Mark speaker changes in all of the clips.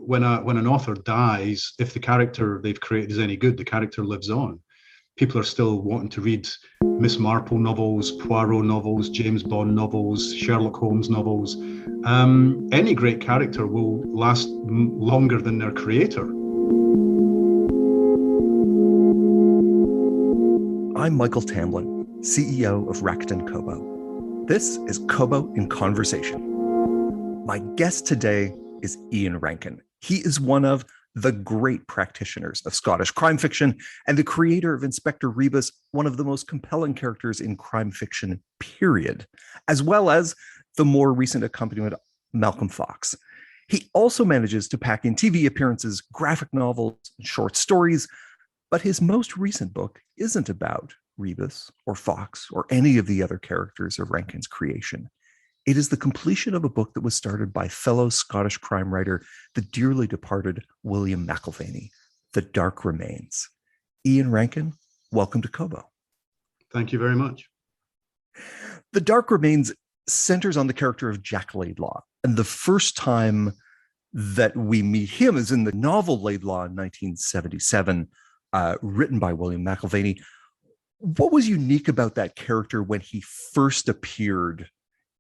Speaker 1: when an author dies, if the character they've created is any good, the character lives on. People are still wanting to read Miss Marple novels, Poirot novels, James Bond novels, Sherlock Holmes novels. Any great character will last longer than their creator.
Speaker 2: I'm Michael Tamlin, CEO of Rakuten Kobo. This is Kobo in Conversation. My guest today is Ian Rankin. He is one of the great practitioners of Scottish crime fiction and the creator of Inspector Rebus, one of the most compelling characters in crime fiction, period, as well as the more recent accompaniment, Malcolm Fox. He also manages to pack in TV appearances, graphic novels, and short stories, but his most recent book isn't about Rebus or Fox or any of the other characters of Rankin's creation. It is the completion of a book that was started by fellow Scottish crime writer, the dearly departed William McIlvanney, The Dark Remains. Ian Rankin, welcome to Kobo.
Speaker 1: Thank you very much.
Speaker 2: The Dark Remains centers on the character of Jack Laidlaw, and the first time that we meet him is in the novel Laidlaw in 1977, written by William McIlvanney. What was unique about that character when he first appeared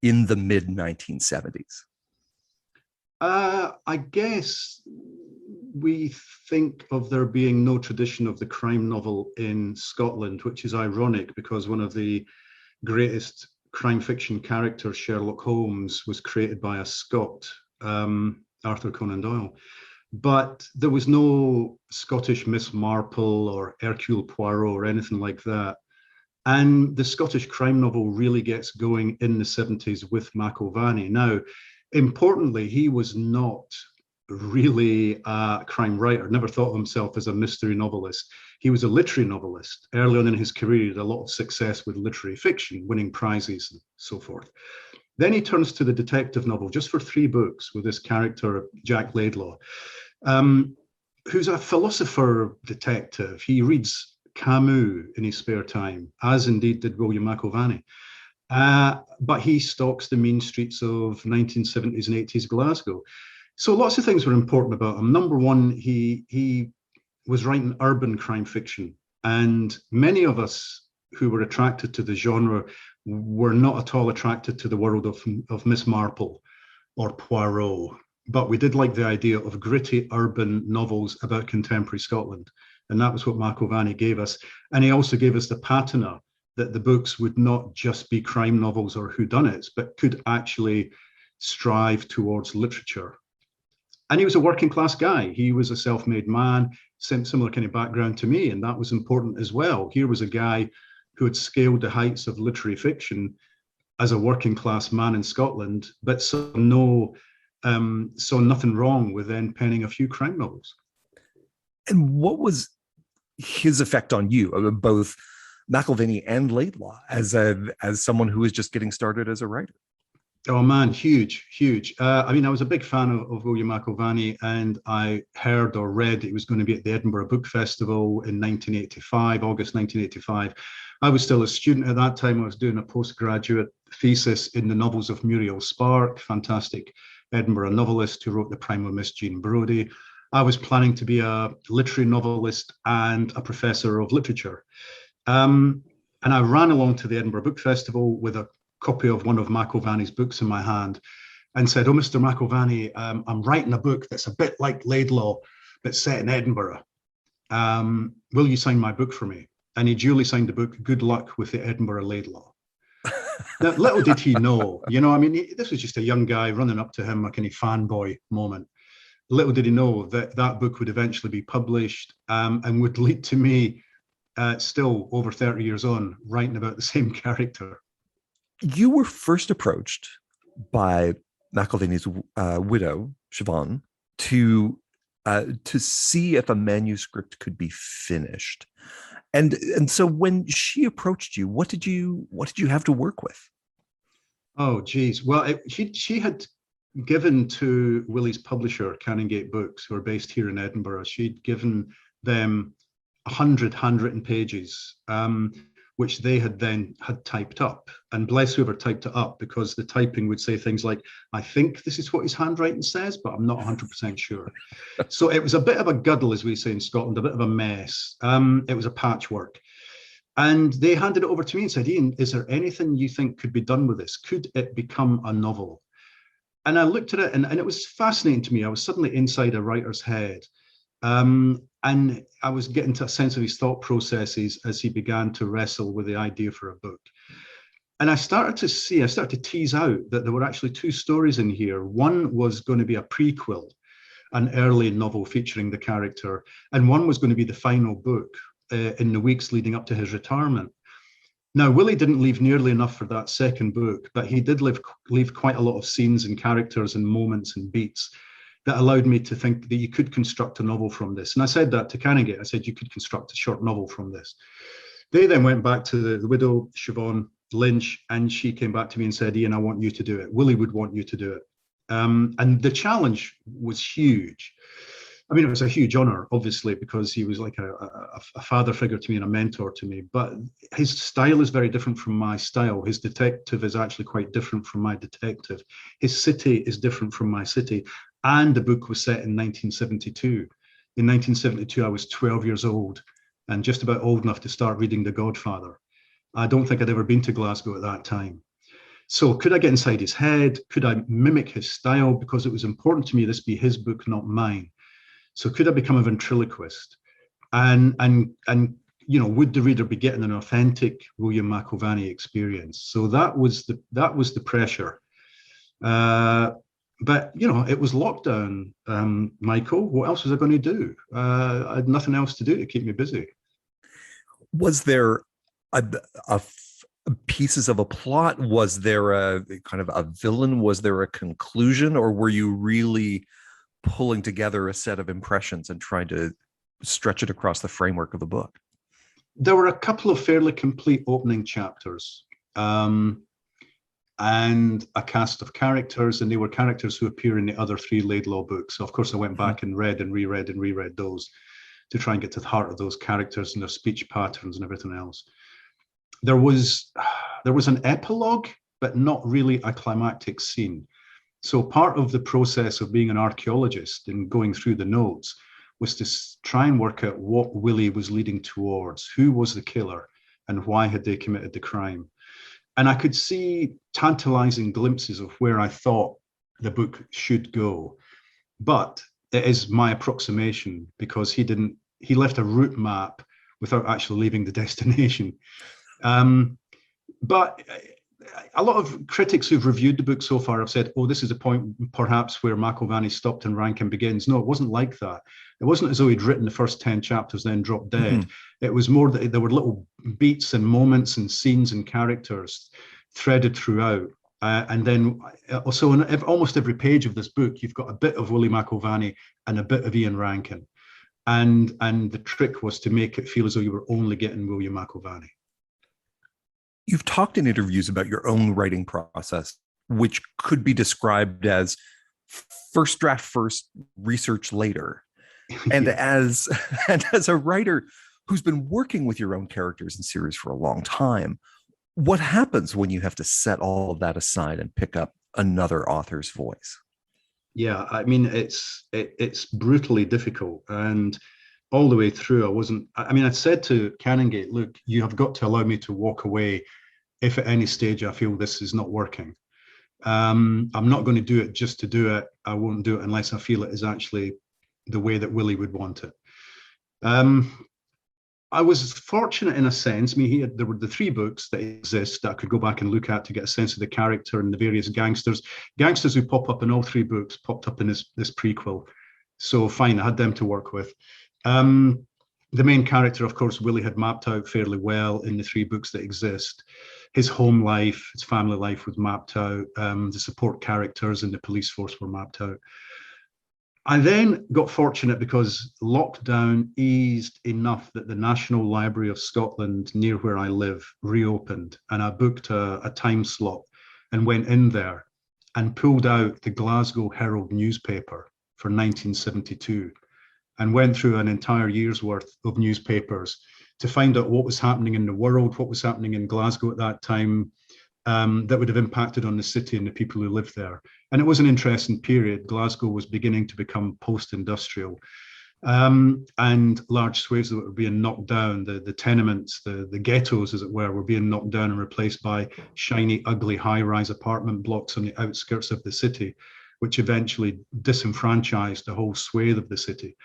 Speaker 2: in the mid-1970s?
Speaker 1: I guess we think of there being no tradition of the crime novel in Scotland, which is ironic because one of the greatest crime fiction characters, Sherlock Holmes, was created by a Scot, Arthur Conan Doyle. But there was no Scottish Miss Marple or Hercule Poirot or anything like that. And the Scottish crime novel really gets going in the 70s with McIlvanney. Now, importantly, he was not really a crime writer, never thought of himself as a mystery novelist. He was a literary novelist. Early on in his career, he had a lot of success with literary fiction, winning prizes and so forth. Then he turns to the detective novel just for 3 books with this character, Jack Laidlaw, who's a philosopher detective. He reads Camus in his spare time, as indeed did William McIlvanney. But he stalks the mean streets of 1970s and 80s Glasgow. So lots of things were important about him. Number one, he was writing urban crime fiction. And many of us who were attracted to the genre were not at all attracted to the world of Miss Marple or Poirot. But we did like the idea of gritty urban novels about contemporary Scotland. And that was what McIlvanney gave us. And he also gave us the patina that the books would not just be crime novels or whodunits, but could actually strive towards literature. And he was a working class guy. He was a self-made man, similar kind of background to me. And that was important as well. Here was a guy who had scaled the heights of literary fiction as a working class man in Scotland, but saw nothing wrong with then penning a few crime novels.
Speaker 2: And what was his effect on you, both McIlvanney and Laidlaw, as someone who was just getting started as a writer?
Speaker 1: Oh man, huge. I was a big fan of William McIlvanney, and I heard or read it was going to be at the Edinburgh Book Festival in 1985, August 1985. I was still a student at that time. I was doing a postgraduate thesis in the novels of Muriel Spark, fantastic Edinburgh novelist who wrote The Primal Miss Jean Brodie. I was planning to be a literary novelist and a professor of literature. And I ran along to the Edinburgh Book Festival with a copy of one of McIlvanney's books in my hand and said, "Oh, Mr. McIlvanney, I'm writing a book that's a bit like Laidlaw, but set in Edinburgh. Will you sign my book for me?" And he duly signed the book, Good Luck with the Edinburgh Laidlaw. Now, little did he know, this was just a young guy running up to him, a kind of fanboy moment. Little did he know that that book would eventually be published and would lead to me, still over 30 years on, writing about the same character.
Speaker 2: You were first approached by McIlvanney's widow, Siobhan, to see if a manuscript could be finished. And so when she approached you, what did you have to work with?
Speaker 1: Oh, geez. Well, she had given to Willie's publisher, Canongate Books, who are based here in Edinburgh, she'd given them 100 handwritten pages. which they had then had typed up. And bless whoever typed it up, because the typing would say things like, I think this is what his handwriting says, but I'm not 100% sure. So it was a bit of a guddle, as we say in Scotland, a bit of a mess. It was a patchwork. And they handed it over to me and said, Ian, is there anything you think could be done with this? Could it become a novel? And I looked at it, and it was fascinating to me. I was suddenly inside a writer's head. And I was getting to a sense of his thought processes as he began to wrestle with the idea for a book. And I started to tease out that there were actually two stories in here. One was going to be a prequel, an early novel featuring the character, and one was going to be the final book in the weeks leading up to his retirement. Now, Willie didn't leave nearly enough for that second book, but he did leave quite a lot of scenes and characters and moments and beats that allowed me to think that you could construct a novel from this. And I said that to Canongate. I said, you could construct a short novel from this. They then went back to the widow, Siobhan Lynch, and she came back to me and said, Ian, I want you to do it. Willie would want you to do it. And the challenge was huge. I mean, it was a huge honor, obviously, because he was like a father figure to me and a mentor to me. But his style is very different from my style. His detective is actually quite different from my detective. His city is different from my city. And the book was set in 1972. In 1972, I was 12 years old and just about old enough to start reading The Godfather. I don't think I'd ever been to Glasgow at that time. So could I get inside his head? Could I mimic his style? Because it was important to me this be his book, not mine. So could I become a ventriloquist? And you know, would the reader be getting an authentic William McIlvanney experience? So that was the pressure. But, you know, it was lockdown, Michael. What else was I going to do? I had nothing else to do to keep me busy.
Speaker 2: Was there pieces of a plot? Was there a kind of a villain? Was there a conclusion? Or were you really pulling together a set of impressions and trying to stretch it across the framework of the book?
Speaker 1: There were a couple of fairly complete opening chapters. And a cast of characters, and they were characters who appear in the other three Laidlaw books. So of course I went back and read and reread those to try and get to the heart of those characters and their speech patterns and everything else. There was an epilogue, but not really a climactic scene. So part of the process of being an archaeologist and going through the notes was to try and work out what Willie was leading towards, who was the killer, and why had they committed the crime. And I could see tantalizing glimpses of where I thought the book should go. But it is my approximation, because he left a route map without actually leaving the destination. But a lot of critics who've reviewed the book so far have said, oh, this is a point perhaps where McIlvanney stopped and Rankin begins. No, it wasn't like that. It wasn't as though he'd written the first 10 chapters, then dropped dead. Mm-hmm. It was more that there were little beats and moments and scenes and characters threaded throughout. And then also in almost every page of this book, you've got a bit of Willie McIlvanney and a bit of Ian Rankin. And the trick was to make it feel as though you were only getting William McIlvanney.
Speaker 2: You've talked in interviews about your own writing process, which could be described as first draft first, research later. And as a writer who's been working with your own characters and series for a long time, what happens when you have to set all of that aside and pick up another author's voice?
Speaker 1: Yeah, I mean, it's brutally difficult. And all the way through, I said to Canongate, look, you have got to allow me to walk away if at any stage I feel this is not working. I'm not going to do it just to do it. I won't do it unless I feel it is actually the way that Willie would want it. I was fortunate in a sense. I mean, there were the three books that exist that I could go back and look at to get a sense of the character and the various gangsters. Gangsters who pop up in all three books popped up in this prequel. So fine, I had them to work with. The main character, of course, Willie had mapped out fairly well in the three books that exist. His home life, his family life was mapped out. The support characters and the police force were mapped out. I then got fortunate because lockdown eased enough that the National Library of Scotland, near where I live, reopened, and I booked a time slot and went in there and pulled out the Glasgow Herald newspaper for 1972 and went through an entire year's worth of newspapers to find out what was happening in the world, what was happening in Glasgow at that time, that would have impacted on the city and the people who lived there. And it was an interesting period. Glasgow was beginning to become post-industrial. And large swathes that were being knocked down, the tenements, the ghettos, as it were being knocked down and replaced by shiny, ugly, high-rise apartment blocks on the outskirts of the city, which eventually disenfranchised the whole swathe of the city.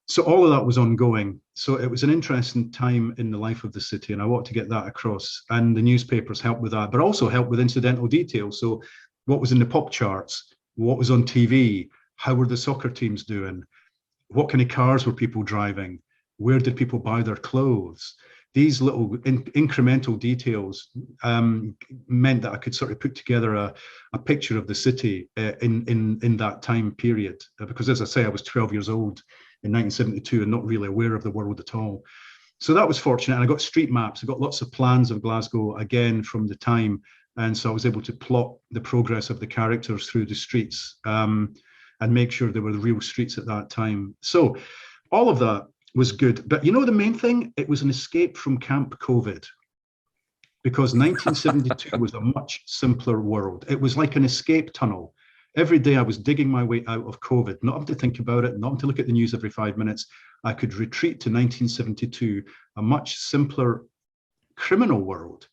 Speaker 1: So all of that was ongoing. So it was an interesting time in the life of the city, and I want to get that across. And the newspapers helped with that, but also helped with incidental details. So what was in the pop charts? What was on TV? How were the soccer teams doing? What kind of cars were people driving? Where did people buy their clothes? These little incremental details meant that I could sort of put together a picture of the city in that time period. Because as I say, I was 12 years old in 1972 and not really aware of the world at all. So that was fortunate. And I got street maps. I got lots of plans of Glasgow again from the time. And so I was able to plot the progress of the characters through the streets and make sure they were the real streets at that time. So all of that was good. But you know, the main thing, it was an escape from Camp COVID, because 1972 was a much simpler world. It was like an escape tunnel. Every day I was digging my way out of COVID, not having to think about it, not having to look at the news every 5 minutes. I could retreat to 1972, a much simpler criminal world,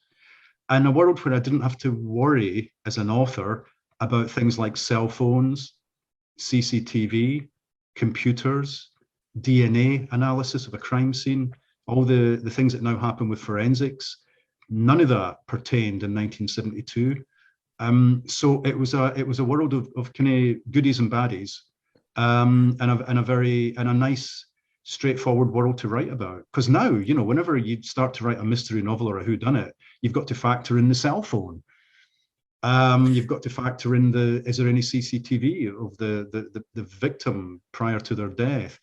Speaker 1: and a world where I didn't have to worry as an author about things like cell phones, CCTV, computers, DNA analysis of a crime scene, all the things that now happen with forensics. None of that pertained in 1972. So it was a world of kind of goodies and baddies, and a nice, straightforward world to write about. Because now, you know, whenever you start to write a mystery novel or a whodunit, you've got to factor in the cell phone. You've got to factor in is there any CCTV of the victim prior to their death?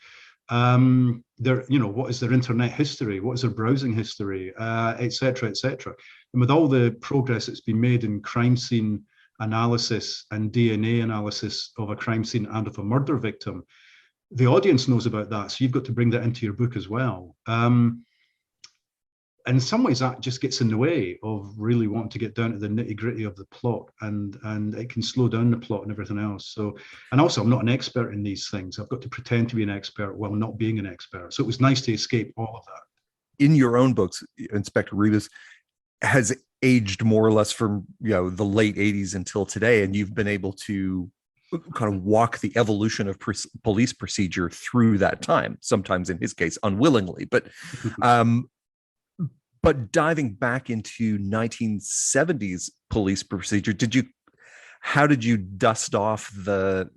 Speaker 1: What is their internet history? What is their browsing history, et cetera, et cetera. And with all the progress that's been made in crime scene analysis and DNA analysis of a crime scene and of a murder victim, the audience knows about that. So you've got to bring that into your book as well. And in some ways that just gets in the way of really wanting to get down to the nitty gritty of the plot, and it can slow down the plot and everything else. So, and also I'm not an expert in these things. I've got to pretend to be an expert while not being an expert. So it was nice to escape all of that.
Speaker 2: In your own books, Inspector Rebus has aged more or less from, you know, the late 80s until today, and you've been able to kind of walk the evolution of police procedure through that time, sometimes in his case unwillingly, but diving back into 1970s police procedure, how did you dust off the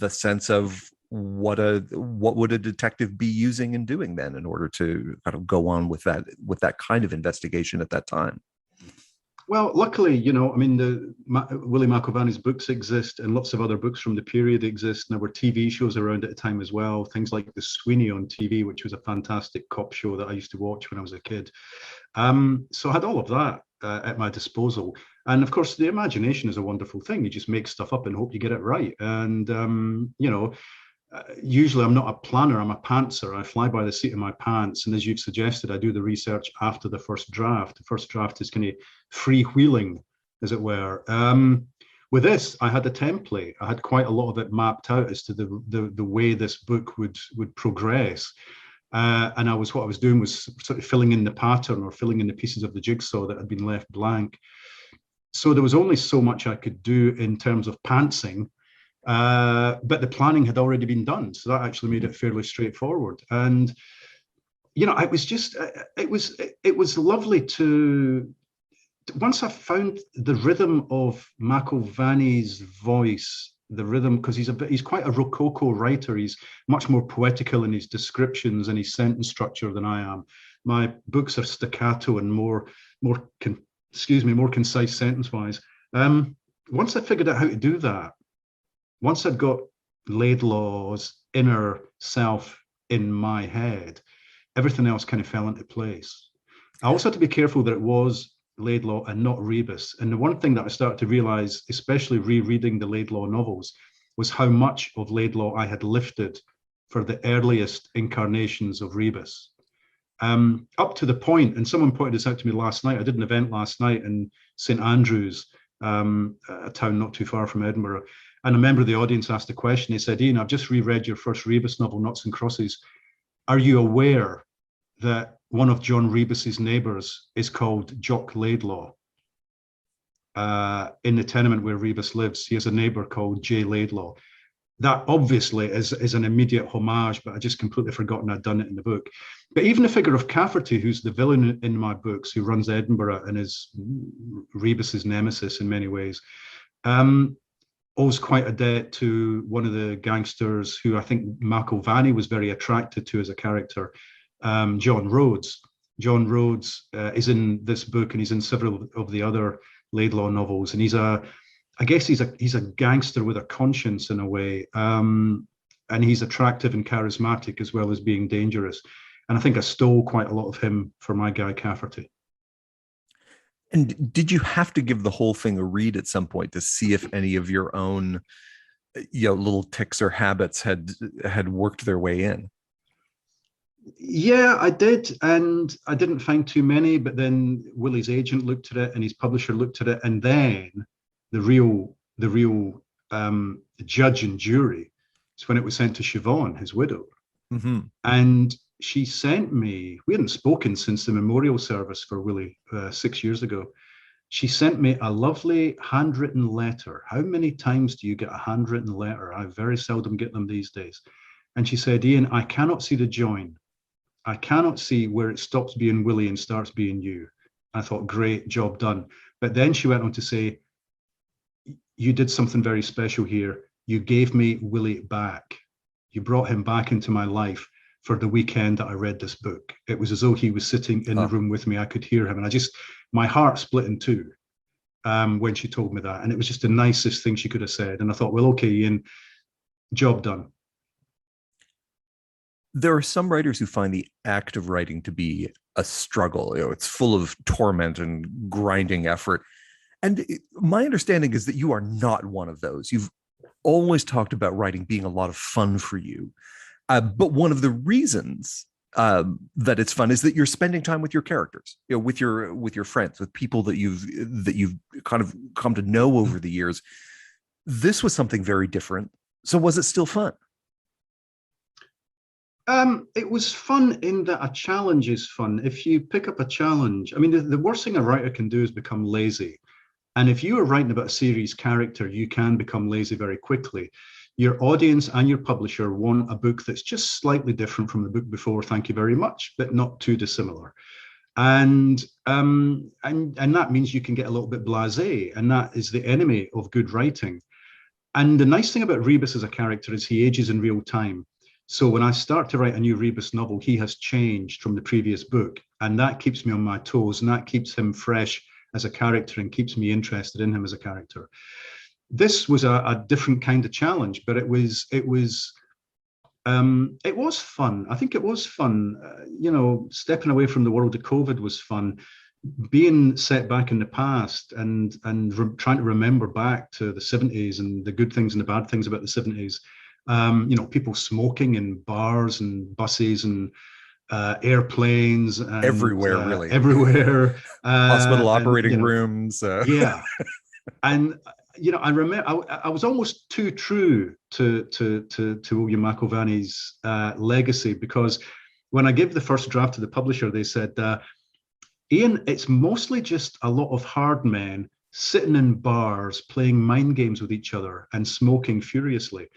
Speaker 2: sense of what would a detective be using and doing then in order to kind of go on with that kind of investigation at that time?
Speaker 1: Well, luckily, you know, I mean, William McIlvanney's books exist, and lots of other books from the period exist. And there were TV shows around at the time as well, things like The Sweeney on TV, which was a fantastic cop show that I used to watch when I was a kid. So I had all of that at my disposal. And of course, the imagination is a wonderful thing. You just make stuff up and hope you get it right. And, usually I'm not a planner, I'm a pantser. I fly by the seat of my pants. And as you've suggested, I do the research after the first draft. The first draft is kind of freewheeling, as it were. With this, I had a template. I had quite a lot of it mapped out as to the way this book would progress. And what I was doing was sort of filling in the pattern or filling in the pieces of the jigsaw that had been left blank. So there was only so much I could do in terms of pantsing. But the planning had already been done, so that actually made it fairly straightforward. And you know, it was lovely to, once I found the rhythm of McIlvanney's voice, the rhythm, because he's quite a rococo writer. He's much more poetical in his descriptions and his sentence structure than I am. My books are staccato and more concise sentence-wise. Once I figured out how to do that, once I'd got Laidlaw's inner self in my head, everything else kind of fell into place. I also had to be careful that it was Laidlaw and not Rebus. And the one thing that I started to realize, especially rereading the Laidlaw novels, was how much of Laidlaw I had lifted for the earliest incarnations of Rebus. up to the point, and someone pointed this out to me last night. I did an event last night in St Andrews, a town not too far from Edinburgh. And a member of the audience asked a question. He said, Ian, I've just reread your first Rebus novel, Noughts and Crosses. Are you aware that one of John Rebus's neighbours is called Jock Laidlaw? In the tenement where Rebus lives, he has a neighbour called J. Laidlaw. That obviously is an immediate homage, but I just completely forgotten I'd done it in the book. But even the figure of Cafferty, who's the villain in my books, who runs Edinburgh and is Rebus's nemesis in many ways, owes quite a debt to one of the gangsters who I think McIlvanney was very attracted to as a character, John Rhodes. John Rhodes is in this book, and he's in several of the other Laidlaw novels, and I guess he's a gangster with a conscience in a way, and he's attractive and charismatic as well as being dangerous. And I think I stole quite a lot of him for my guy Cafferty.
Speaker 2: And did you have to give the whole thing a read at some point to see if any of your own, little tics or habits had worked their way in?
Speaker 1: Yeah, I did, and I didn't find too many. But then Willie's agent looked at it, and his publisher looked at it, and then the real judge and jury is when it was sent to Siobhan, his widow. Mm-hmm. And she sent me, we hadn't spoken since the memorial service for Willie 6 years ago. She sent me a lovely handwritten letter. How many times do you get a handwritten letter? I very seldom get them these days. And she said, Ian, I cannot see the join. I cannot see where it stops being Willie and starts being you. I thought, great, job done. But then she went on to say, you did something very special here. You gave me Willie back. You brought him back into my life for the weekend that I read this book. It was as though he was sitting in the room with me. I could hear him. And my heart split in two when she told me that. And it was just the nicest thing she could have said. And I thought, well, okay, Ian, job done.
Speaker 2: There are some writers who find the act of writing to be a struggle. It's full of torment and grinding effort. And my understanding is that you are not one of those. You've always talked about writing being a lot of fun for you. But one of the reasons that it's fun is that you're spending time with your characters, with your friends, with people that you've kind of come to know over the years. This was something very different. So was it still fun?
Speaker 1: It was fun in that a challenge is fun. If you pick up a challenge, I mean, the worst thing a writer can do is become lazy. And if you are writing about a series character, you can become lazy very quickly. Your audience and your publisher want a book that's just slightly different from the book before, thank you very much, but not too dissimilar. And that means you can get a little bit blasé, and that is the enemy of good writing. And the nice thing about Rebus as a character is he ages in real time. So when I start to write a new Rebus novel, he has changed from the previous book, and that keeps me on my toes, and that keeps him fresh as a character and keeps me interested in him as a character. This was a different kind of challenge, but it was fun. I think it was fun. Stepping away from the world of COVID was fun. Being set back in the past and trying to remember back to the 70s and the good things and the bad things about the 70s. People smoking in bars and buses and airplanes and,
Speaker 2: everywhere, really
Speaker 1: everywhere.
Speaker 2: Hospital operating rooms.
Speaker 1: Yeah, and I remember I was almost too true to William McIlvanney's legacy, because when I gave the first draft to the publisher, they said, Ian, it's mostly just a lot of hard men sitting in bars playing mind games with each other and smoking furiously.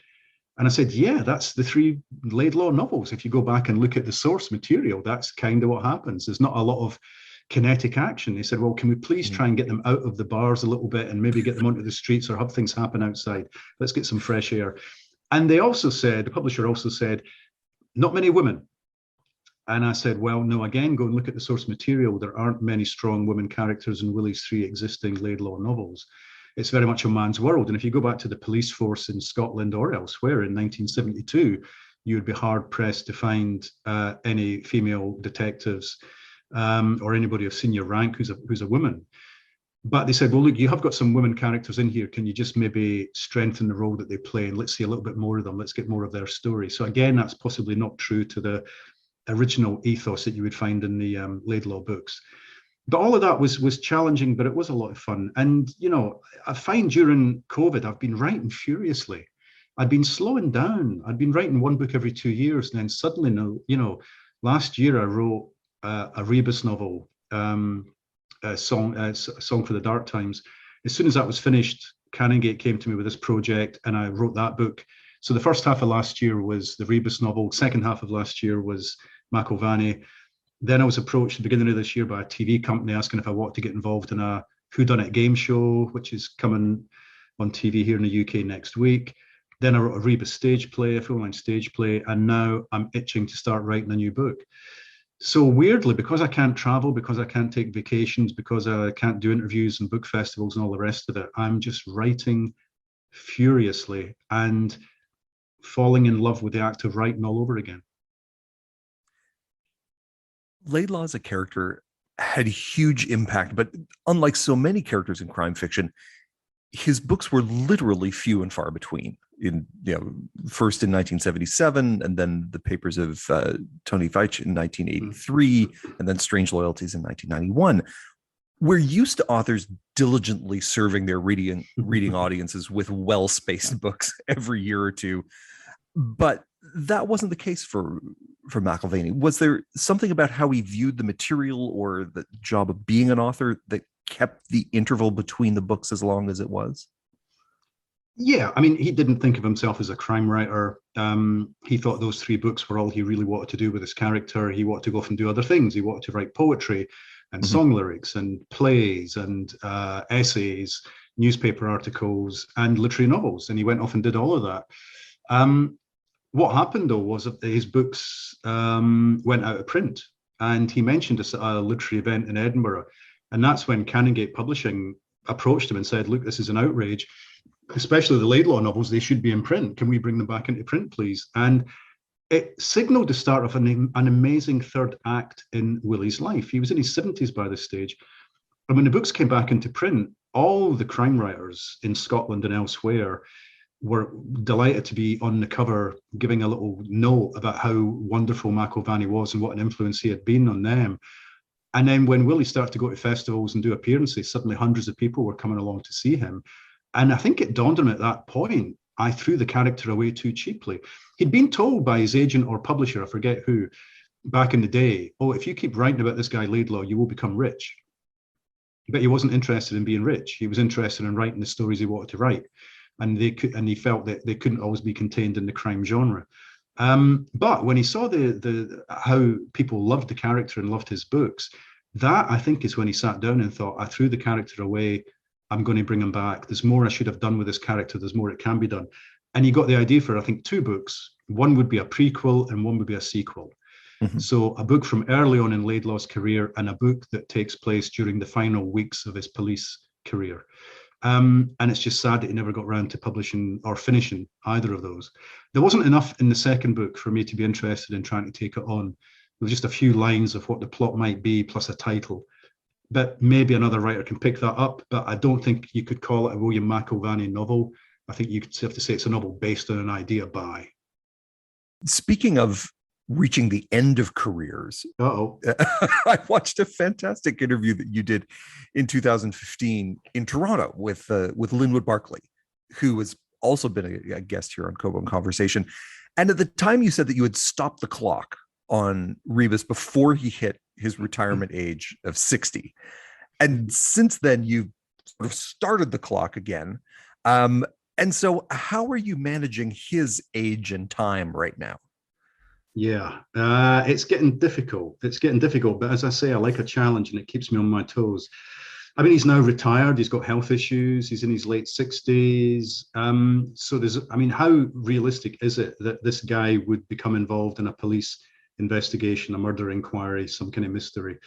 Speaker 1: And I said, yeah, that's the 3 Laidlaw novels. If you go back and look at the source material, that's kind of what happens. There's not a lot of kinetic action. They said, well, can we please try and get them out of the bars a little bit and maybe get them onto the streets or have things happen outside? Let's get some fresh air. And they also said, the publisher also said, not many women. And I said, well, no, again, go and look at the source material. There aren't many strong women characters in Willie's 3 existing Laidlaw novels. It's very much a man's world. And if you go back to the police force in Scotland or elsewhere in 1972, you would be hard pressed to find any female detectives or anybody of senior rank who's a woman. But they said, well, look, you have got some women characters in here. Can you just maybe strengthen the role that they play? And let's see a little bit more of them. Let's get more of their story. So again, that's possibly not true to the original ethos that you would find in the Laidlaw books. But all of that was challenging, but it was a lot of fun. And, I find during COVID, I've been writing furiously. I'd been slowing down. I'd been writing one book every 2 years. And then suddenly, last year I wrote a Rebus novel, a Song for the Dark Times. As soon as that was finished, Canongate came to me with this project and I wrote that book. So the first half of last year was the Rebus novel. Second half of last year was McIlvanney. Then I was approached at the beginning of this year by a TV company asking if I wanted to get involved in a whodunit game show, which is coming on TV here in the UK next week. Then I wrote a Rebus stage play, a full-line stage play, and now I'm itching to start writing a new book. So weirdly, because I can't travel, because I can't take vacations, because I can't do interviews and book festivals and all the rest of it, I'm just writing furiously and falling in love with the act of writing all over again.
Speaker 2: Laidlaw as a character had huge impact, but unlike so many characters in crime fiction, his books were literally few and far between. First in 1977, and then the papers of Tony Veitch in 1983, and then Strange Loyalties in 1991. We're used to authors diligently serving their reading audiences with well-spaced books every year or two, but that wasn't the case for McIlvanney. Was there something about how he viewed the material or the job of being an author that kept the interval between the books as long as it was?
Speaker 1: Yeah, I mean, he didn't think of himself as a crime writer. He thought those 3 books were all he really wanted to do with his character. He wanted to go off and do other things. He wanted to write poetry and song lyrics and plays and essays, newspaper articles and literary novels. And he went off and did all of that. What happened, though, was that his books went out of print. And he mentioned a literary event in Edinburgh. And that's when Canongate Publishing approached him and said, look, this is an outrage, especially the Laidlaw novels. They should be in print. Can we bring them back into print, please? And it signaled the start of an amazing third act in Willie's life. He was in his 70s by this stage. And when the books came back into print, all the crime writers in Scotland and elsewhere were delighted to be on the cover, giving a little note about how wonderful McIlvanney was and what an influence he had been on them. And then when Willie started to go to festivals and do appearances, suddenly hundreds of people were coming along to see him. And I think it dawned on him at that point, I threw the character away too cheaply. He'd been told by his agent or publisher, I forget who, back in the day, oh, if you keep writing about this guy Laidlaw, you will become rich. But he wasn't interested in being rich. He was interested in writing the stories he wanted to write. And he felt that they couldn't always be contained in the crime genre. But when he saw how people loved the character and loved his books, that I think is when he sat down and thought, I threw the character away. I'm going to bring him back. There's more I should have done with this character. There's more it can be done. And he got the idea for, I think, 2 books. One would be a prequel and one would be a sequel. Mm-hmm. So a book from early on in Laidlaw's career and a book that takes place during the final weeks of his police career. And it's just sad that he never got around to publishing or finishing either of those. There wasn't enough in the second book for me to be interested in trying to take it on. There was just a few lines of what the plot might be, plus a title. But maybe another writer can pick that up. But I don't think you could call it a William McIlvanney novel. I think you could have to say it's a novel based on an idea by.
Speaker 2: Speaking of reaching the end of careers. I watched a fantastic interview that you did in 2015 in Toronto with Linwood Barclay, who has also been a guest here on Kobo in Conversation. And at the time you said that you had stopped the clock on Rebus before he hit his retirement age of 60. And since then you've sort of started the clock again. And so how are you managing his age and time right now?
Speaker 1: Yeah, it's getting difficult. But as I say, I like a challenge and it keeps me on my toes. I mean, he's now retired. He's got health issues. He's in his late 60s. So how realistic is it that this guy would become involved in a police investigation, a murder inquiry, some kind of mystery?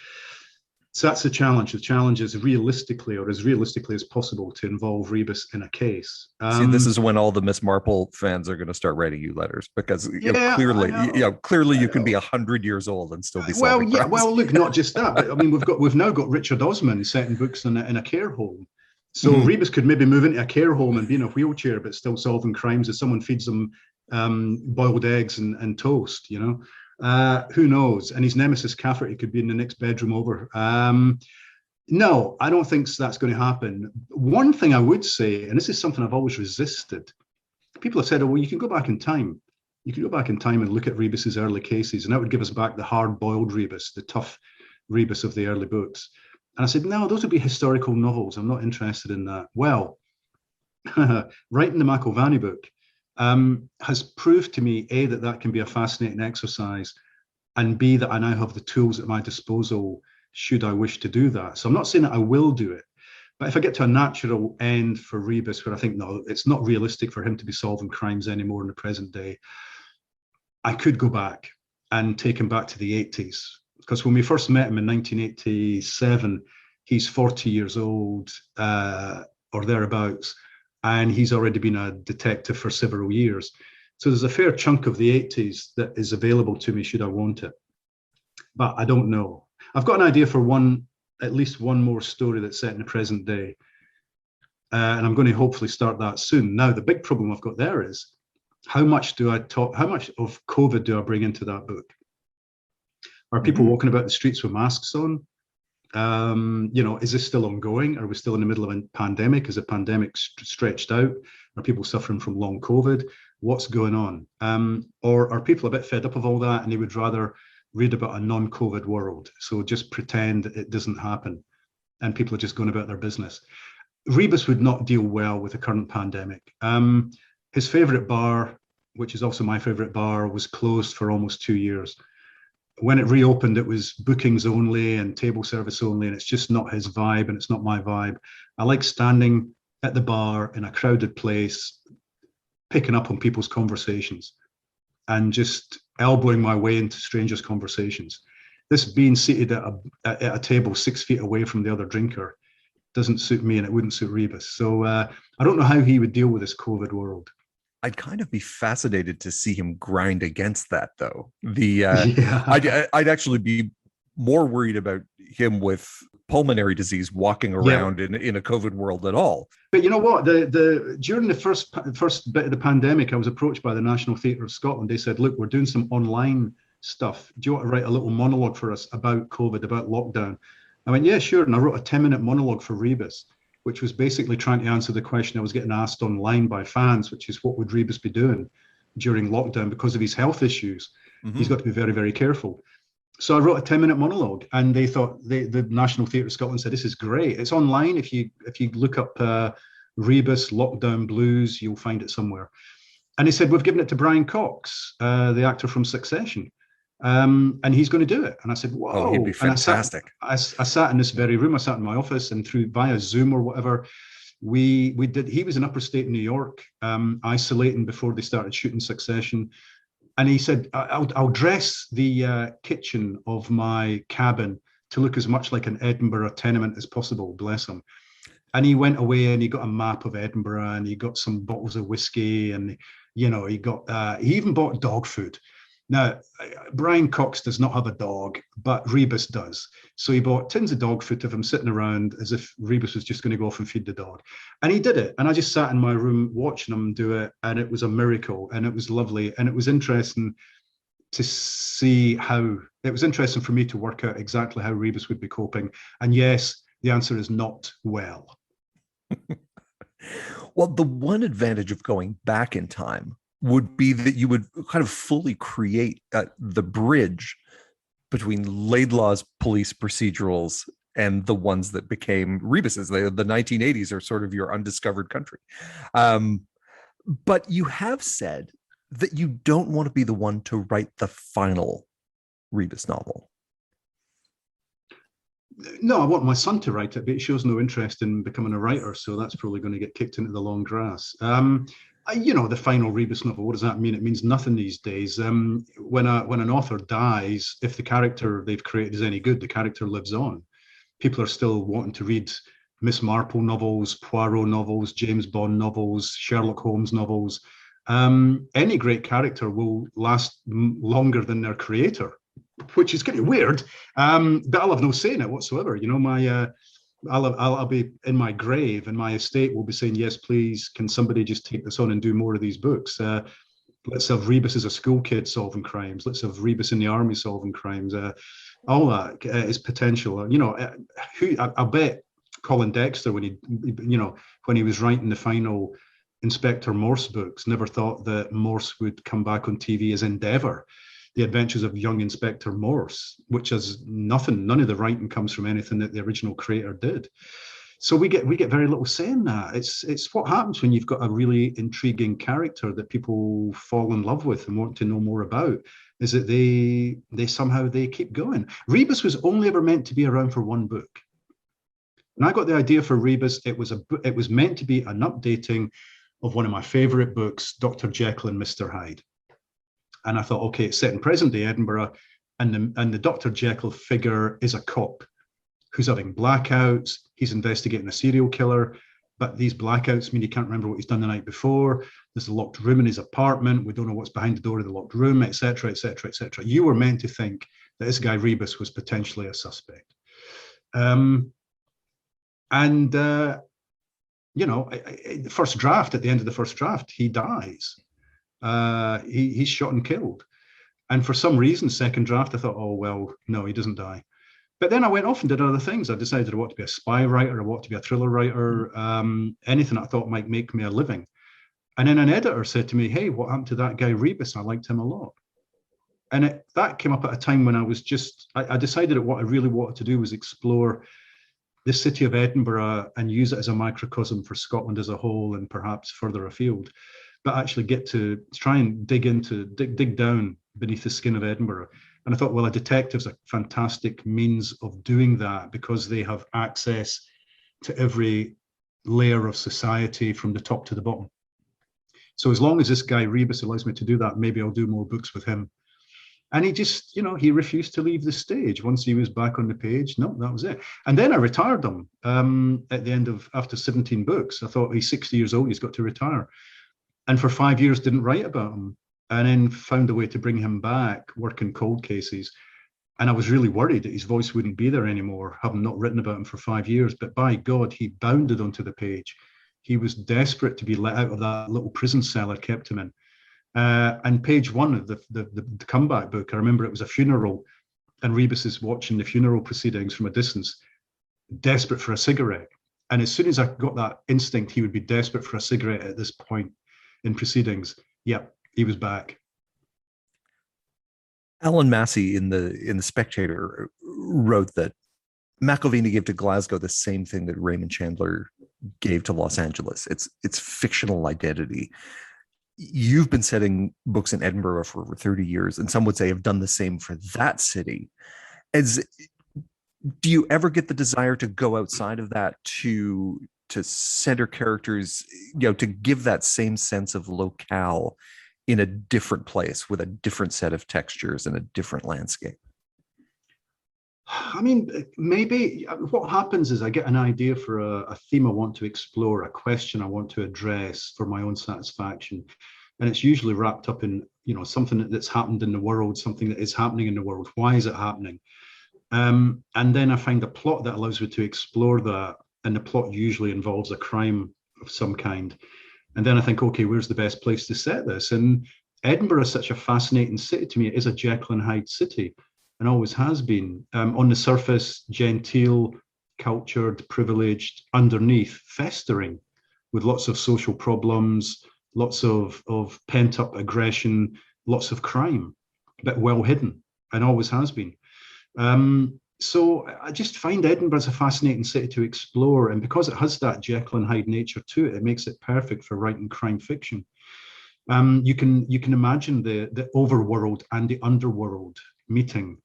Speaker 1: So that's the challenge. The challenge is realistically, or as realistically as possible, to involve Rebus in a case.
Speaker 2: See, this is when all the Miss Marple fans are going to start writing you letters, because clearly you can be 100 years old and still be solving crimes.
Speaker 1: Well, look, not just that, but I mean, we've now got Richard Osman setting books in a care home. So Rebus could maybe move into a care home and be in a wheelchair, but still solving crimes as someone feeds them boiled eggs and toast, you know. Who knows? And his nemesis Cafferty could be in the next bedroom over. No, I don't think that's going to happen. One thing I would say, and this is something I've always resisted, people have said, oh, well, you can go back in time. You can go back in time and look at Rebus's early cases, and that would give us back the hard-boiled Rebus, the tough Rebus of the early books. And I said, no, those would be historical novels. I'm not interested in that. Well, writing the McIlvanney book has proved to me, A, that can be a fascinating exercise, and B, that I now have the tools at my disposal should I wish to do that. So I'm not saying that I will do it, but if I get to a natural end for Rebus, where I think, no, it's not realistic for him to be solving crimes anymore in the present day, I could go back and take him back to the 80s. Because when we first met him in 1987, he's 40 years old or thereabouts, and he's already been a detective for several years. So there's a fair chunk of the 80s that is available to me should I want it. But I don't know. I've got an idea for at least one more story that's set in the present day. And I'm going to hopefully start that soon. Now, the big problem I've got there is, how much of COVID do I bring into that book? Are people walking about the streets with masks on? Is this still ongoing? Are we still in the middle of a pandemic? Is the pandemic stretched out? Are people suffering from long COVID? What's going on? Or are people a bit fed up of all that and they would rather read about a non-COVID world? So just pretend it doesn't happen and people are just going about their business. Rebus would not deal well with the current pandemic. His favorite bar, which is also my favorite bar, was closed for almost 2 years. When it reopened, it was bookings only and table service only, and it's just not his vibe and it's not my vibe. I like standing at the bar in a crowded place, picking up on people's conversations and just elbowing my way into strangers' conversations. This being seated at a table 6 feet away from the other drinker doesn't suit me, and it wouldn't suit Rebus. So I don't know how he would deal with this COVID world.
Speaker 2: I'd kind of be fascinated to see him grind against that, though. I'd actually be more worried about him with pulmonary disease walking around in a COVID world at all. But
Speaker 1: you know what? During the first bit of the pandemic, I was approached by the National Theatre of Scotland. They said, look, we're doing some online stuff. Do you want to write a little monologue for us about COVID, about lockdown? I went, yeah, sure. And I wrote a 10-minute monologue for Rebus, which was basically trying to answer the question I was getting asked online by fans, which is, what would Rebus be doing during lockdown because of his health issues? He's got to be very, very careful. So I wrote a 10-minute monologue, and they thought, the National Theatre of Scotland said, this is great. It's online. If you look up Rebus Lockdown Blues, you'll find it somewhere. And he said, we've given it to Brian Cox, the actor from Succession. And he's going to do it. And I said, whoa.
Speaker 2: Oh, he'd be fantastic.
Speaker 1: I sat in this very room. I sat in my office, and via Zoom or whatever, we did. He was in upper state New York, isolating before they started shooting Succession. And he said, I'll dress the kitchen of my cabin to look as much like an Edinburgh tenement as possible, bless him. And he went away and he got a map of Edinburgh, and he got some bottles of whiskey, and he even bought dog food. Now, Brian Cox does not have a dog, but Rebus does. So he bought tins of dog food of him sitting around as if Rebus was just going to go off and feed the dog. And he did it. And I just sat in my room watching him do it. And it was a miracle. And it was lovely. And it was interesting to see it was interesting for me to work out exactly how Rebus would be coping. And yes, the answer is not well.
Speaker 2: Well, the one advantage of going back in time would be that you would kind of fully create the bridge between Laidlaw's police procedurals and the ones that became Rebus's. The 1980s are sort of your undiscovered country. But you have said that you don't want to be the one to write the final Rebus novel.
Speaker 1: No, I want my son to write it, but he shows no interest in becoming a writer, so that's probably going to get kicked into the long grass. The final Rebus novel, what does that mean? It means nothing these days. When an author dies, if the character they've created is any good, the character lives on. People are still wanting to read Miss Marple novels, Poirot novels, James Bond novels, Sherlock Holmes novels. Any great character will last longer than their creator, which is kind of weird, but I'll have no say in it whatsoever. I'll be in my grave, and my estate will be saying, yes, please, can somebody just take this on and do more of these books? Let's have Rebus as a school kid solving crimes. Let's have Rebus in the army solving crimes. All that is potential. I bet Colin Dexter, when he was writing the final Inspector Morse books, never thought that Morse would come back on TV as Endeavour, The Adventures of Young Inspector Morse, which has nothing. None of the writing comes from anything that the original creator did. So we get very little say in that. It's what happens when you've got a really intriguing character that people fall in love with and want to know more about, is that they somehow keep going. Rebus was only ever meant to be around for one book. When I got the idea for Rebus, it was meant to be an updating of one of my favorite books, Dr. Jekyll and Mr. Hyde. And I thought, okay, it's set in present day Edinburgh, and the Dr. Jekyll figure is a cop who's having blackouts. He's investigating a serial killer, but these blackouts mean he can't remember what he's done the night before. There's a locked room in his apartment. We don't know what's behind the door of the locked room, etc., etc., etc. You were meant to think that this guy Rebus was potentially a suspect. The first draft, at the end of the first draft, he dies. He's shot and killed. And for some reason, second draft, I thought, oh, well, no, he doesn't die. But then I went off and did other things. I decided I want to be a spy writer, I want to be a thriller writer, anything I thought might make me a living. And then an editor said to me, hey, what happened to that guy Rebus? I liked him a lot. And that came up at a time when I decided that what I really wanted to do was explore the city of Edinburgh and use it as a microcosm for Scotland as a whole and perhaps further afield, but actually get to try and dig down beneath the skin of Edinburgh. And I thought, well, a detective's a fantastic means of doing that because they have access to every layer of society from the top to the bottom. So as long as this guy Rebus allows me to do that, maybe I'll do more books with him. And he just, he refused to leave the stage. Once he was back on the page, no, that was it. And then I retired him at the end of, after 17 books. I thought, he's 60 years old, he's got to retire. And for 5 years, didn't write about him. And then found a way to bring him back, working cold cases. And I was really worried that his voice wouldn't be there anymore, having not written about him for 5 years. But by God, he bounded onto the page. He was desperate to be let out of that little prison cell I kept him in. And page one of the comeback book, I remember it was a funeral, and Rebus is watching the funeral proceedings from a distance, desperate for a cigarette. And as soon as I got that instinct, he would be desperate for a cigarette at this point in proceedings. Yep, he was back.
Speaker 2: Alan Massey in the Spectator wrote that McIlvanney gave to Glasgow the same thing that Raymond Chandler gave to Los Angeles. It's fictional identity. You've been setting books in Edinburgh for over 30 years, and some would say have done the same for that city. Do you ever get the desire to go outside of that to center characters, to give that same sense of locale in a different place with a different set of textures and a different landscape?
Speaker 1: I mean, maybe what happens is I get an idea for a theme I want to explore, a question I want to address for my own satisfaction. And it's usually wrapped up in, something that's happened in the world, something that is happening in the world. Why is it happening? And then I find a plot that allows me to explore that. And the plot usually involves a crime of some kind. And then I think, okay, where's the best place to set this? And Edinburgh is such a fascinating city to me. It is a Jekyll and Hyde city, and always has been. On the surface, genteel, cultured, privileged, underneath, festering with lots of social problems, lots of pent-up aggression, lots of crime, but well hidden, and always has been. So I just find Edinburgh is a fascinating city to explore, and because it has that Jekyll and Hyde nature to it, it makes it perfect for writing crime fiction. You can imagine the overworld and the underworld meeting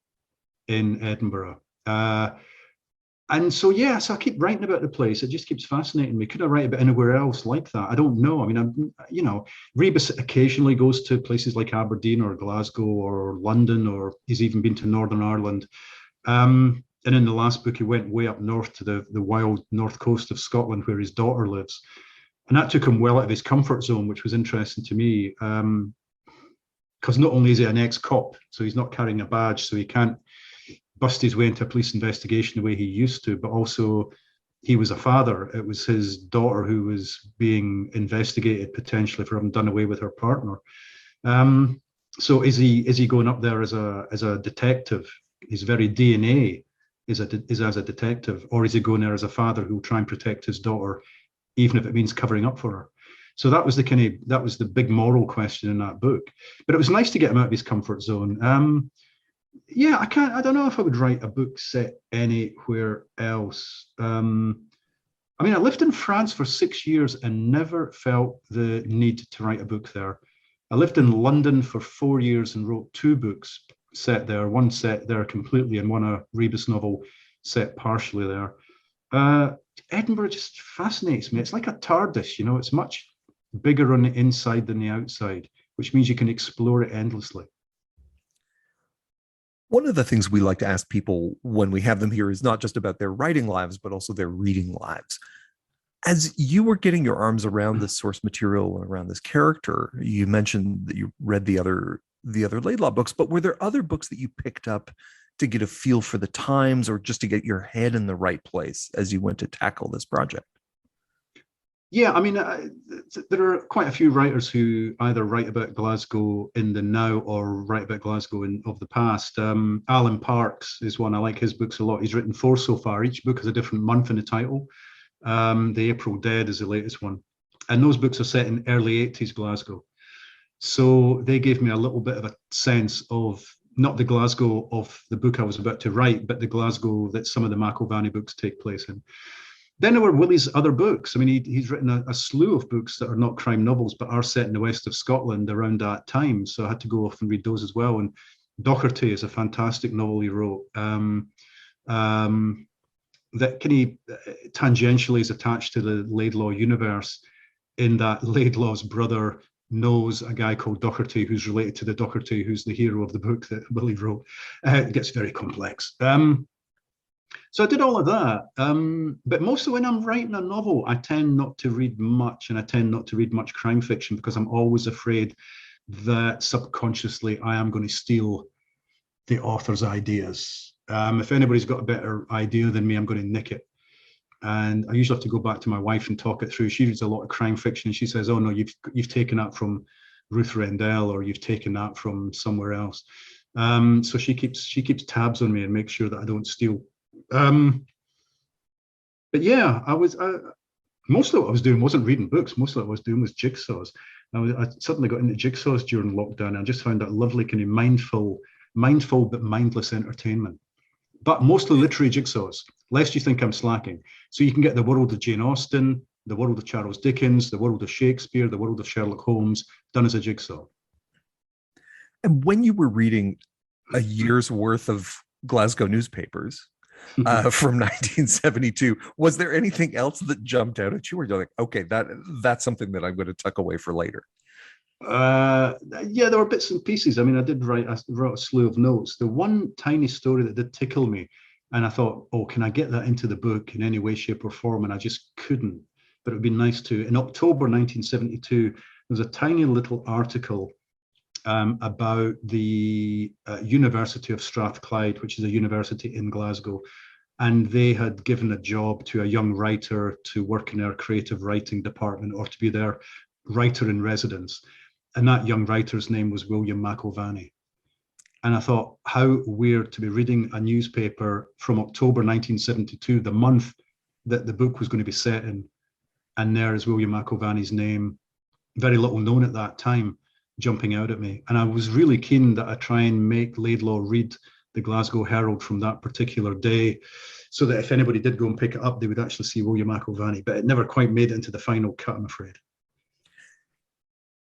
Speaker 1: in Edinburgh. And so, so I keep writing about the place. It just keeps fascinating me. Could I write about anywhere else like that? I don't know. I mean, Rebus occasionally goes to places like Aberdeen or Glasgow or London, or he's even been to Northern Ireland. And in the last book, he went way up north to the wild north coast of Scotland where his daughter lives. And that took him well out of his comfort zone, which was interesting to me. Because not only is he an ex-cop, so he's not carrying a badge, so he can't bust his way into a police investigation the way he used to, but also he was a father. It was his daughter who was being investigated potentially for having done away with her partner. So is he going up there as a detective? His very DNA is as a detective, or is he going there as a father who will try and protect his daughter, even if it means covering up for her? So that was the big moral question in that book. But it was nice to get him out of his comfort zone. Yeah, I don't know if I would write a book set anywhere else. I mean, I lived in France for 6 years and never felt the need to write a book there. I lived in London for 4 years and wrote two books set there, one set there completely and one a Rebus novel set partially there. Edinburgh just fascinates me. It's like a TARDIS, it's much bigger on the inside than the outside, which means you can explore it endlessly.
Speaker 2: One of the things we like to ask people when we have them here is not just about their writing lives, but also their reading lives. As you were getting your arms around this source material and around this character, you mentioned that you read the other Laidlaw books, but were there other books that you picked up to get a feel for the times or just to get your head in the right place as you went to tackle this project?
Speaker 1: Yeah, I mean, there are quite a few writers who either write about Glasgow in the now or write about Glasgow of the past. Alan Parks is one. I like his books a lot. He's written 4 so far. Each book has a different month in the title. The April Dead is the latest one. And those books are set in early 80s Glasgow. So they gave me a little bit of a sense of not the Glasgow of the book I was about to write, but the Glasgow that some of the McIlvanney books take place in. Then there were Willie's other books. I mean, he's written a slew of books that are not crime novels, but are set in the west of Scotland around that time. So I had to go off and read those as well. And Docherty is a fantastic novel he wrote that tangentially is attached to the Laidlaw universe, in that Laidlaw's brother knows a guy called Docherty who's related to the Docherty who's the hero of the book that Willie wrote. It gets very complex. So I did all of that. But mostly when I'm writing a novel, I tend not to read much, and I tend not to read much crime fiction because I'm always afraid that subconsciously I am going to steal the author's ideas. If anybody's got a better idea than me, I'm going to nick it. And I usually have to go back to my wife and talk it through. She reads a lot of crime fiction, and she says, "Oh no, you've taken that from Ruth Rendell, or you've taken that from somewhere else." So she keeps tabs on me and makes sure that I don't steal. But yeah, mostly what I was doing wasn't reading books. Mostly what I was doing was jigsaws. I suddenly got into jigsaws during lockdown, and I just found that lovely kind of mindful but mindless entertainment. But mostly literary jigsaws, lest you think I'm slacking. So you can get the world of Jane Austen, the world of Charles Dickens, the world of Shakespeare, the world of Sherlock Holmes, done as a jigsaw.
Speaker 2: And when you were reading a year's worth of Glasgow newspapers from 1972, was there anything else that jumped out at you where you're like, okay, that's something that I'm going to tuck away for later?
Speaker 1: Yeah, there were bits and pieces. I mean, I wrote a slew of notes. The one tiny story that did tickle me, and I thought, oh, can I get that into the book in any way, shape, or form? And I just couldn't, but it would be nice to. In October 1972, there was a tiny little article about the University of Strathclyde, which is a university in Glasgow. And they had given a job to a young writer to work in their creative writing department, or to be their writer in residence. And that young writer's name was William McIlvanney. And I thought, how weird to be reading a newspaper from October 1972, the month that the book was going to be set in. And there is William McIlvanney's name, very little known at that time, jumping out at me. And I was really keen that I try and make Laidlaw read the Glasgow Herald from that particular day, so that if anybody did go and pick it up, they would actually see William McIlvanney. But it never quite made it into the final cut, I'm afraid.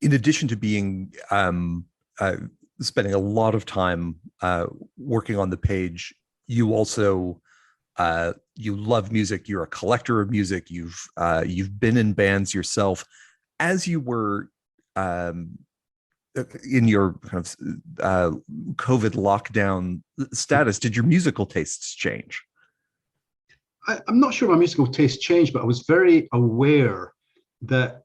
Speaker 2: In addition to being spending a lot of time working on the page, you also you love music. You're a collector of music. You've been in bands yourself. As you were in your kind of COVID lockdown status, did your musical tastes change?
Speaker 1: I'm not sure my musical taste changed, but I was very aware that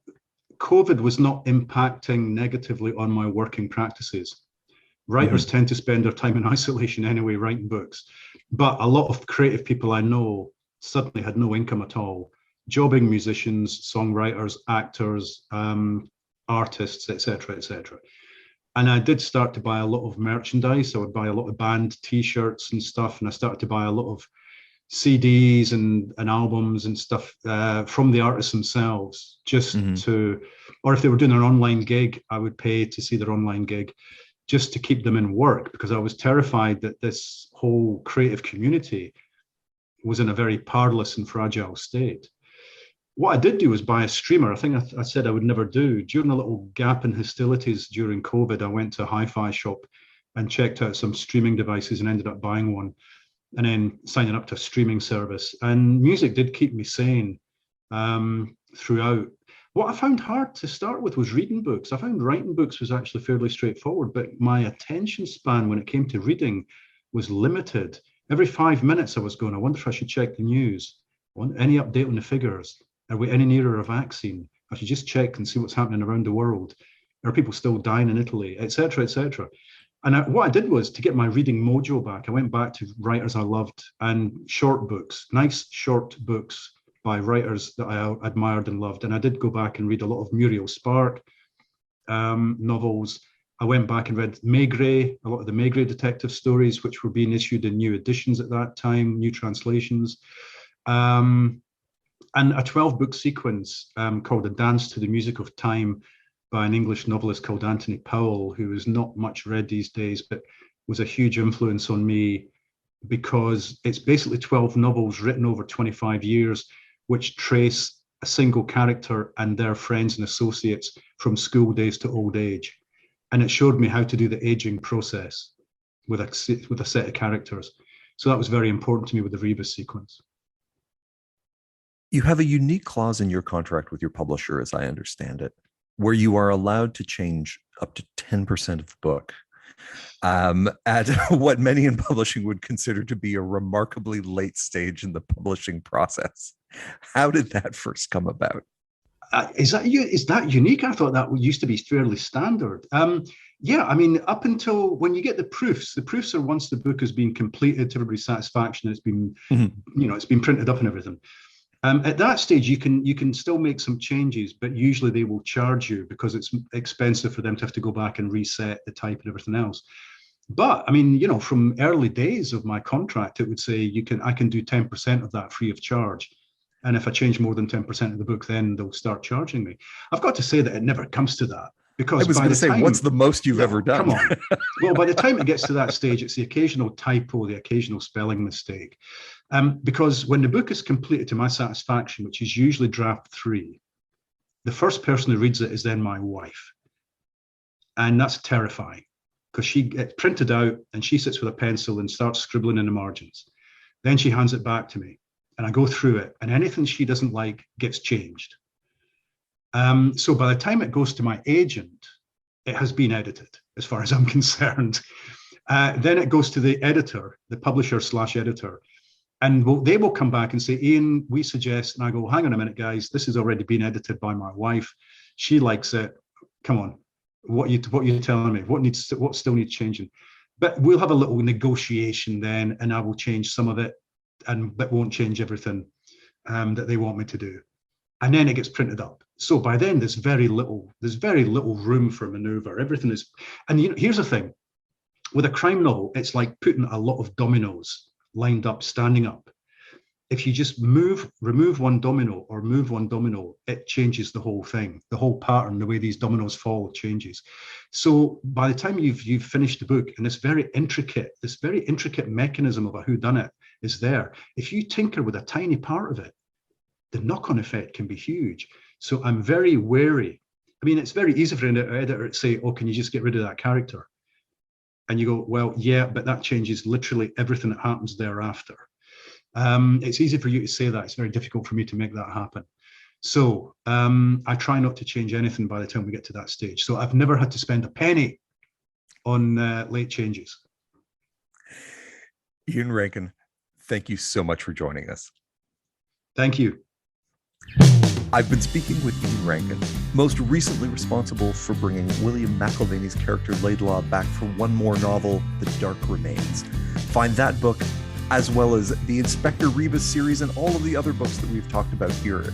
Speaker 1: COVID was not impacting negatively on my working practices. Writers tend to spend their time in isolation anyway, writing books. But a lot of creative people I know suddenly had no income at all. Jobbing musicians, songwriters, actors, artists, etc., etc. And I did start to buy a lot of merchandise. I would buy a lot of band T-shirts and stuff, and I started to buy a lot of CDs and albums and stuff from the artists themselves, just to, or if they were doing an online gig, I would pay to see their online gig just to keep them in work, because I was terrified that this whole creative community was in a very powerless and fragile state. What I did do was buy a streamer. I think I said I would never do. During a little gap in hostilities during COVID, I went to a hi-fi shop and checked out some streaming devices and ended up buying one, and then signing up to a streaming service. And music did keep me sane throughout. What I found hard to start with was reading books. I found writing books was actually fairly straightforward, but my attention span when it came to reading was limited. Every 5 minutes I was going, I wonder if I should check the news. Any update on the figures? Are we any nearer a vaccine? I should just check and see what's happening around the world. Are people still dying in Italy, etc., etc.? And what I did was, to get my reading mojo back, I went back to writers I loved and short books, nice short books by writers that I admired and loved. And I did go back and read a lot of Muriel Spark novels. I went back and read Maigret, a lot of the Maigret detective stories, which were being issued in new editions at that time, new translations. And a 12-book sequence called A Dance to the Music of Time by an English novelist called Anthony Powell, who is not much read these days, but was a huge influence on me, because it's basically 12 novels written over 25 years, which trace a single character and their friends and associates from school days to old age. And it showed me how to do the aging process with a set of characters. So that was very important to me with the Rebus sequence.
Speaker 2: You have a unique clause in your contract with your publisher, as I understand it, where you are allowed to change up to 10% of the book at what many in publishing would consider to be a remarkably late stage in the publishing process. How did that first come about?
Speaker 1: Is that unique? I thought that used to be fairly standard. Yeah, I mean, up until when you get the proofs are once the book has been completed to everybody's satisfaction, it's been, it's been printed up and everything. At that stage, you can still make some changes, but usually they will charge you because it's expensive for them to have to go back and reset the type and everything else. But I mean, from early days of my contract, it would say I can do 10% of that free of charge. And if I change more than 10% of the book, then they'll start charging me. I've got to say that it never comes to that. Because
Speaker 2: I was going to say, what's the most you've ever done?
Speaker 1: Come on. Well, by the time it gets to that stage, it's the occasional typo, the occasional spelling mistake. Because when the book is completed to my satisfaction, which is usually draft 3, the first person who reads it is then my wife. And that's terrifying, because she gets printed out and she sits with a pencil and starts scribbling in the margins. Then she hands it back to me and I go through it, and anything she doesn't like gets changed. So by the time it goes to my agent, it has been edited, as far as I'm concerned. Then it goes to the editor, the publisher / editor, and they will come back and say, Ian, we suggest, and I go, hang on a minute, guys, this has already been edited by my wife. She likes it. Come on, what are you telling me? What still needs changing? But we'll have a little negotiation then, and I will change some of it, but won't change everything that they want me to do. And then it gets printed up. So by then there's very little room for maneuver. Everything is, and here's the thing, with a crime novel, it's like putting a lot of dominoes lined up, standing up. If you just remove one domino or move one domino, it changes the whole thing. The whole pattern, the way these dominoes fall, changes. So by the time you've finished the book, and this very intricate mechanism of a whodunit is there, if you tinker with a tiny part of it, the knock-on effect can be huge. So I'm very wary. I mean, it's very easy for an editor to say, oh, can you just get rid of that character? And you go, well, yeah, but that changes literally everything that happens thereafter. It's easy for you to say that. It's very difficult for me to make that happen. So I try not to change anything by the time we get to that stage. So I've never had to spend a penny on late changes.
Speaker 2: Ian Rankin, thank you so much for joining us.
Speaker 1: Thank you.
Speaker 2: I've been speaking with Ian Rankin, most recently responsible for bringing William McIlvanney's character Laidlaw back for one more novel, The Dark Remains. Find that book, as well as the Inspector Rebus series and all of the other books that we've talked about here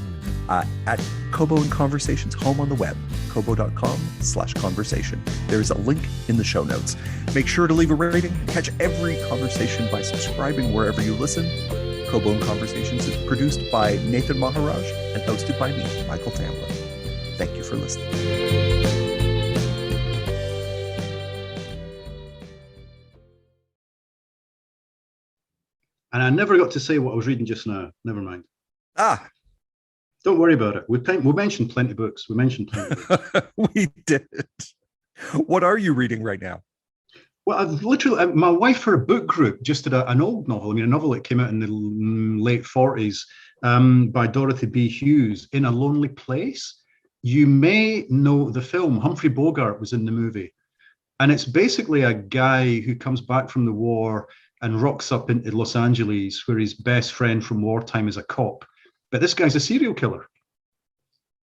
Speaker 2: at Kobo and Conversation's home on the web, kobo.com/conversation. There is a link in the show notes. Make sure to leave a rating and catch every conversation by subscribing wherever you listen. Kobo and Conversations is produced by Nathan Maharaj and hosted by me, Michael Tamblyn. Thank you for listening.
Speaker 1: And I never got to say what I was reading just now. Never mind. Don't worry about it. We mentioned plenty of books. We
Speaker 2: did. What are you reading right now?
Speaker 1: Well, I've literally, my wife for a book group just did an old novel. I mean, a novel that came out in the late 40s by Dorothy B. Hughes, In a Lonely Place. You may know the film. Humphrey Bogart was in the movie. And it's basically a guy who comes back from the war and rocks up into Los Angeles, where his best friend from wartime is a cop. But this guy's a serial killer.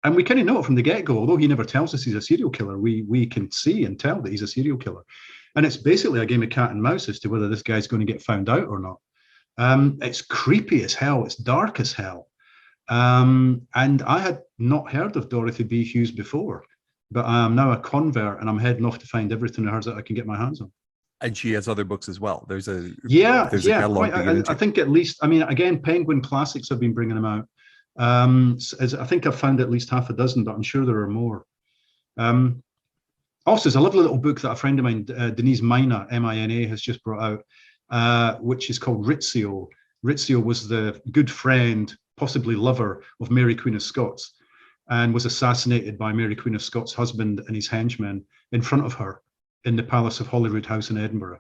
Speaker 1: And we kind of know it from the get-go, although he never tells us he's a serial killer. We can see and tell that he's a serial killer. And it's basically a game of cat and mouse as to whether this guy's going to get found out or not. It's creepy as hell. It's dark as hell. And I had not heard of Dorothy B. Hughes before, but I am now a convert and I'm heading off to find everything of hers that I can get my hands on.
Speaker 2: And she has other books as well. There's a
Speaker 1: catalog. I think at least, I mean, again, Penguin Classics have been bringing them out. I think I've found at least half a dozen, but I'm sure there are more. Also, there's a lovely little book that a friend of mine, Denise Mina, M-I-N-A, has just brought out, which is called Rizzio. Rizzio was the good friend, possibly lover, of Mary Queen of Scots, and was assassinated by Mary Queen of Scots' husband and his henchmen in front of her in the Palace of Holyrood House in Edinburgh.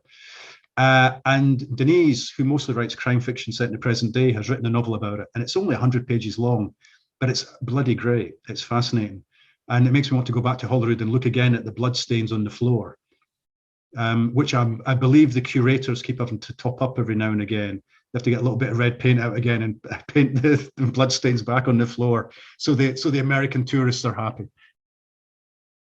Speaker 1: And Denise, who mostly writes crime fiction set in the present day, has written a novel about it. And it's only 100 pages long, but it's bloody great. It's fascinating. And it makes me want to go back to Holyrood and look again at the bloodstains on the floor, which I believe the curators keep having to top up every now and again. They have to get a little bit of red paint out again and paint the bloodstains back on the floor so the American tourists are happy.